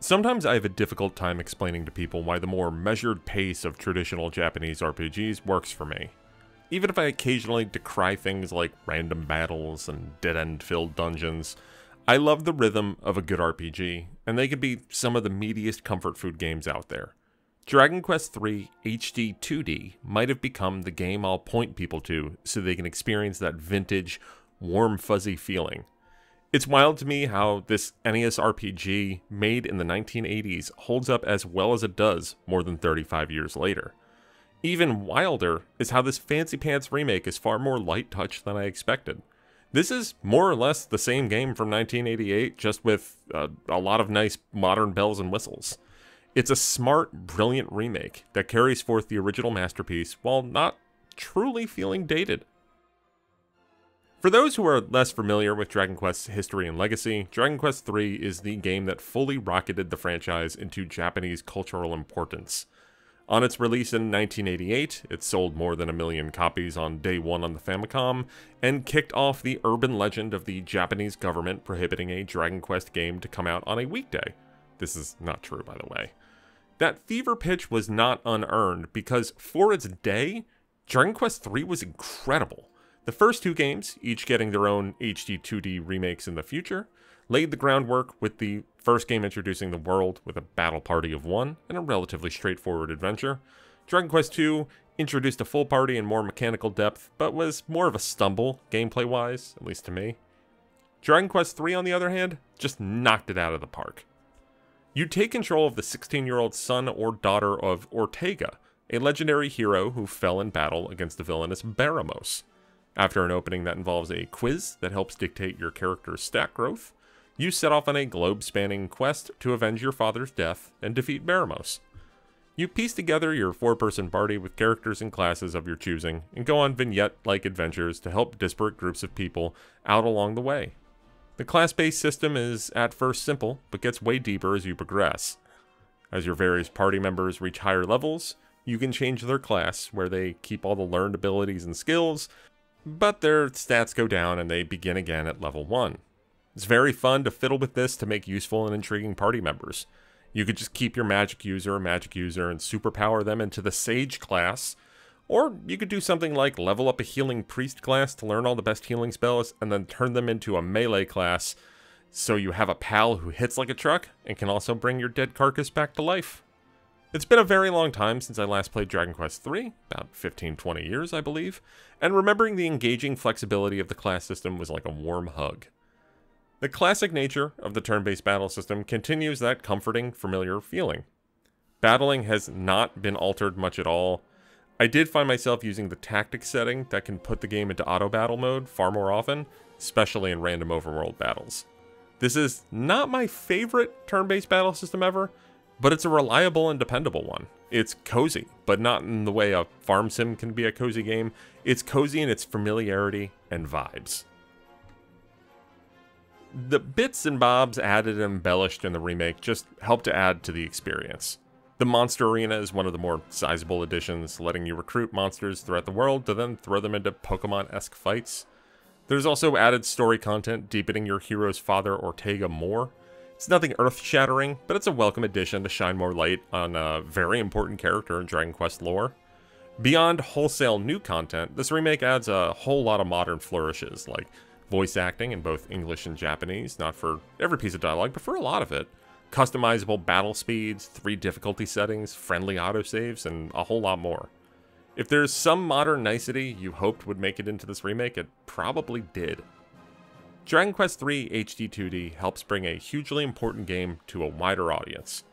Sometimes I have a difficult time explaining to people why the more measured pace of traditional Japanese RPGs works for me. Even if I occasionally decry things like random battles and dead-end filled dungeons, I love the rhythm of a good RPG, and they can be some of the meatiest comfort food games out there. Dragon Quest III HD-2D might have become the game I'll point people to so they can experience that vintage, warm fuzzy feeling. It's wild to me how this NES RPG, made in the 1980s, holds up as well as it does more than 35 years later. Even wilder is how this fancy pants remake is far more light touch than I expected. This is more or less the same game from 1988, just with a lot of nice modern bells and whistles. It's a smart, brilliant remake that carries forth the original masterpiece while not truly feeling dated. For those who are less familiar with Dragon Quest's history and legacy, Dragon Quest III is the game that fully rocketed the franchise into Japanese cultural importance. On its release in 1988, it sold more than 1 million copies on day one on the Famicom, and kicked off the urban legend of the Japanese government prohibiting a Dragon Quest game to come out on a weekday. This is not true, by the way. That fever pitch was not unearned, because for its day, Dragon Quest III was incredible. The first two games, each getting their own HD-2D remakes in the future, laid the groundwork, with the first game introducing the world with a battle party of one and a relatively straightforward adventure. Dragon Quest II introduced a full party and more mechanical depth, but was more of a stumble gameplay-wise, at least to me. Dragon Quest III, on the other hand, just knocked it out of the park. You take control of the 16-year-old son or daughter of Ortega, a legendary hero who fell in battle against the villainous Baramos. After an opening that involves a quiz that helps dictate your character's stat growth, you set off on a globe-spanning quest to avenge your father's death and defeat Baramos. You piece together your 4-person party with characters and classes of your choosing, and go on vignette-like adventures to help disparate groups of people out along the way. The class-based system is at first simple, but gets way deeper as you progress. As your various party members reach higher levels, you can change their class, where they keep all the learned abilities and skills, but their stats go down and they begin again at level 1. It's very fun to fiddle with this to make useful and intriguing party members. You could just keep your magic user and superpower them into the Sage class, or you could do something like level up a healing priest class to learn all the best healing spells and then turn them into a melee class so you have a pal who hits like a truck and can also bring your dead carcass back to life. It's been a very long time since I last played Dragon Quest III, about 15-20 years I believe, and remembering the engaging flexibility of the class system was like a warm hug. The classic nature of the turn-based battle system continues that comforting, familiar feeling. Battling has not been altered much at all. I did find myself using the tactics setting that can put the game into auto battle mode far more often, especially in random overworld battles. This is not my favorite turn-based battle system ever, but it's a reliable and dependable one. It's cozy, but not in the way a farm sim can be a cozy game. It's cozy in its familiarity and vibes. The bits and bobs added and embellished in the remake just help to add to the experience. The monster arena is one of the more sizable additions, letting you recruit monsters throughout the world to then throw them into Pokemon-esque fights. There's also added story content deepening your hero's father Ortega more. It's nothing earth-shattering, but it's a welcome addition to shine more light on a very important character in Dragon Quest lore. Beyond wholesale new content, this remake adds a whole lot of modern flourishes, like voice acting in both English and Japanese, not for every piece of dialogue, but for a lot of it. Customizable battle speeds, 3 difficulty settings, friendly autosaves, and a whole lot more. If there's some modern nicety you hoped would make it into this remake, it probably did. Dragon Quest III HD-2D helps bring a hugely important game to a wider audience.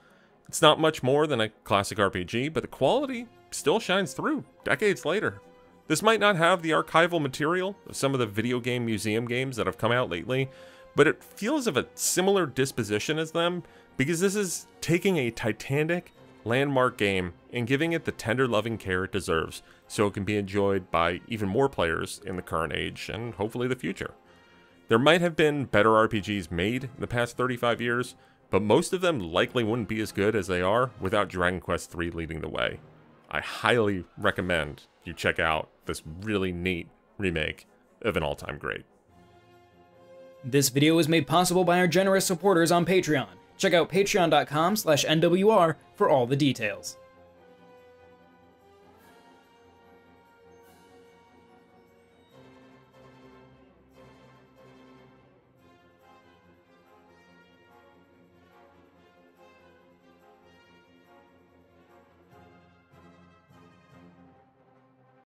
It's not much more than a classic RPG, but the quality still shines through decades later. This might not have the archival material of some of the video game museum games that have come out lately, but it feels of a similar disposition as them, because this is taking a titanic, landmark game and giving it the tender loving care it deserves, so it can be enjoyed by even more players in the current age and hopefully the future. There might have been better RPGs made in the past 35 years, but most of them likely wouldn't be as good as they are without Dragon Quest III leading the way. I highly recommend you check out this really neat remake of an all-time great. This video was made possible by our generous supporters on Patreon. Check out patreon.com/NWR for all the details.